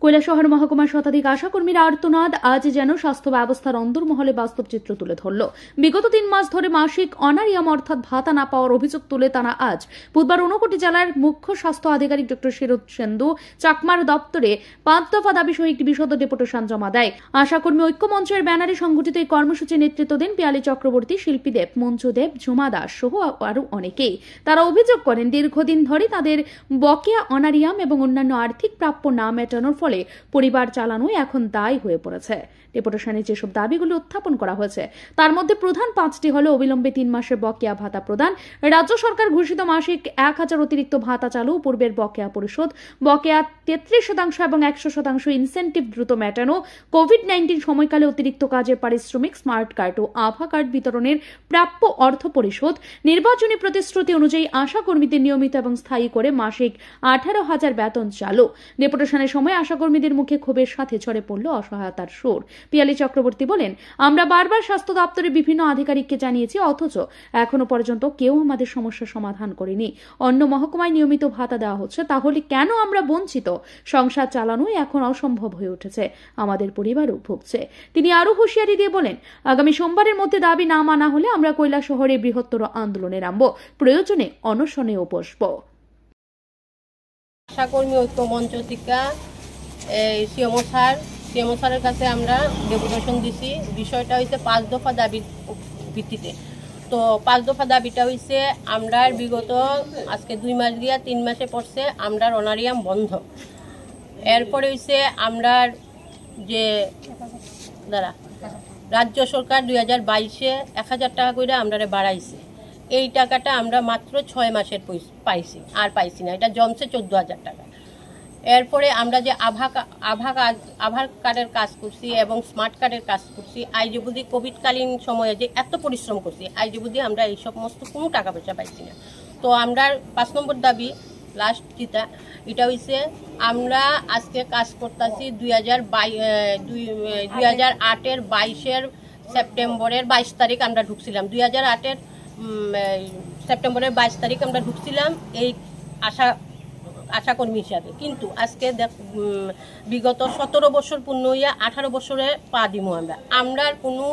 কৈলাসহর মহকুমার শতাধিক আশাকর্মীর আর্তনাদ আজ যেন স্বাস্থ্য ব্যবস্থার অন্দরমহলে বাস্তব চিত্র তুলে ধরল। বিগত 3 মাস ধরে মাসিক অনারিয়াম অর্থাৎ ভাতা না পাওয়ার অভিযোগ তুলে তারা আজ বুধবার ঊনকোটি জেলার মুখ্য স্বাস্থ্য আধিকারিক ডক্টর শিরোদ সেন্দু চাকমার দপ্তরে 5 দফা দাবি সহ একটি বিশদ ডেপুটেশন জমা দেয়। আশাকর্মী ঐক্য মঞ্চের ব্যানারে সংগঠিত এই কর্মসূচির নেতৃত্ব দেন পিয়ালি চক্রবর্তী, শিল্পী দেব, মঞ্জু দেব, ঝুমা দাস সহ আরো অনেকেই। তারা অভিযোগ করেন দীর্ঘদিন ধরে তাদের বকেয়া অনারিয়াম এবং অন্যান্য আর্থিক প্রাপ্য না মেটানোর ফলে পরিবার চালানোই এখন দায় হয়ে পড়েছে। ডেপুটেশনে যেসব দাবিগুলো উত্থাপন করা হয়েছে তার মধ্যে প্রধান 5টি হল অবিলম্বে 3 মাসের বকেয়া ভাতা প্রদান, রাজ্য সরকার ঘোষিত মাসিক 1000 অতিরিক্ত ভাতা চালু, পূর্বের বকেয়া পরিশোধ, বকেয়া 33% এবং 100% ইনসেন্টিভ দ্রুত মেটানো, কোভিড-19 সময়কালে অতিরিক্ত কাজের পারিশ্রমিক, স্মার্ট কার্ড ও আভা কার্ড বিতরণের প্রাপ্য অর্থ পরিশোধ, নির্বাচনী প্রতিশ্রুতি অনুযায়ী আশাকর্মীদের নিয়মিত এবং স্থায়ী করে মাসিক 18,000 বেতন চালু। ডেপুটেশনের সময় আশাকর্মীদের মুখে ক্ষোভের সাথে ঝরে পড়ল অসহায়তার সুর। পিয়ালি চক্রবর্তী বলেন, আমরা বারবার স্বাস্থ্য দপ্তরের বিভিন্ন আধিকারিককে জানিয়েছি, অথচ এখনো পর্যন্ত কেউ আমাদের সমস্যার সমাধান করেনি। অন্য মহকুমায় নিয়মিত ভাতা দেওয়া হচ্ছে, তাহলে কেন আমরা বঞ্চিত? সংসার চালানোই এখন অসম্ভব হয়ে উঠেছে, আমাদের পরিবারও ভুগছে। তিনি আরো হুঁশিয়ারি দিয়ে বলেন, আগামী সোমবারের মধ্যে দাবি না মানা হলে আমরা কৈলাসহরে বৃহত্তর আন্দোলনে নামব, প্রয়োজনে অনশনেও বসব। আশাকর্মী ঐক্য মঞ্চ থেকে সিএমও স্যারের কাছে আমরা ডেপুটেশন দিছি। বিষয়টা হইছে 5 দফা দাবির ভিত্তিতে। তো 5 দফা দাবিটা হইছে আমরা বিগত আজকে 2 মাস গিয়া 3 মাসে পড়ছে আমরা অনারিয়াম বন্ধ। এরপরে হইছে আমরা যে রাজ্য সরকার 2022-এ 1000 টাকা করে আমরা বাড়াইছে। এই টাকাটা আমরা মাত্র 6 মাসের পাইছি, আর পাইছি না, এটা জমছে 14,000 টাকা। এরপরে আমরা যে আধার কার্ডের কাজ করছি এবং স্মার্ট কার্ডের কাজ করছি, আইজবুদি কোভিডকালীন সময়ে যে এত পরিশ্রম করছি, আইজবুদি আমরা এই সমস্ত কোনো টাকা পয়সা পাইছি না। তো আমরা 5 নম্বর দাবি লাস্ট যেটা এটা হইছে আমরা আজকে কাজ করতেছি 2008-এর 22-এর সেপ্টেম্বরের 22 তারিখ আমরা ঢুকছিলাম। 2008-এর সেপ্টেম্বরের 22 তারিখ আমরা ঢুকছিলাম এই আশাকর্মী হিসাবে। কিন্তু আজকে বিগত 17 বছর পূর্ণ হইয়া 18 বছরে পা দিমু আমরা কোনো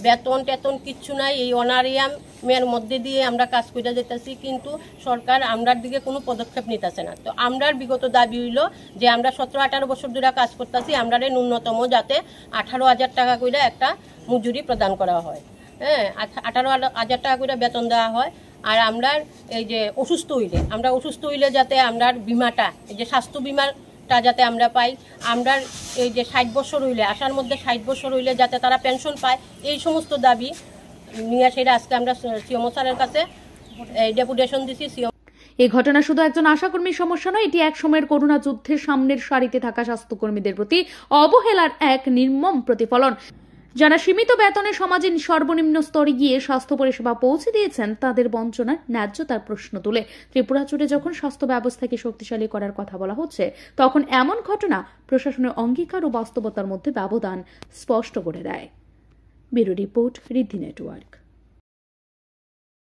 বেতন টেতন কিচ্ছু নাই। এই অনারিয়ামের মধ্যে দিয়ে আমরা কাজ করে যেতেছি, কিন্তু সরকার আমরার দিকে কোনো পদক্ষেপ নিতেছে না। তো আমরার বিগত দাবি হইল যে আমরা 17-18 বছর ধরে কাজ করতেছি, আমরা ন্যূনতম যাতে 18,000 টাকা করে একটা মজুরি প্রদান করা হয়, 18,000 টাকা করে বেতন দেওয়া হয়। আর আমরা এই যে অসুস্থ হইলে যাতে আমরা বিমাটা, এই যে স্বাস্থ্য বিমাটা যাতে আমরা পাই, আমরা এই যে 60 বছর হইলে, আসার মধ্যে 60 বছর হইলে যাতে তারা পেনশন পায়, এই সমস্ত দাবি নিয়ে সেটা আজকে আমরা সিএমও স্যারের কাছে ডেপুটেশন দিছি। এই ঘটনা শুধু একজন আশাকর্মীর সমস্যা নয়, এটি এক সময়ের করোনা যুদ্ধের সামনের সারিতে থাকা স্বাস্থ্যকর্মীদের প্রতি অবহেলার এক নির্মম প্রতিফলন। যারা সীমিত বেতনে সমাজের সর্বনিম্ন স্তরে গিয়ে স্বাস্থ্য পরিষেবা পৌঁছে দিয়েছেন, তাদের বঞ্চনার ন্যায্যতার প্রশ্ন তুলে ত্রিপুরা জুড়ে যখন স্বাস্থ্য ব্যবস্থাকে শক্তিশালী করার কথা বলা হচ্ছে, তখন এমন ঘটনা প্রশাসনের অঙ্গীকার ও বাস্তবতার মধ্যে ব্যবধান স্পষ্ট করে দেয়। ব্যুরো রিপোর্ট, ঋদ্ধি নেটওয়ার্ক।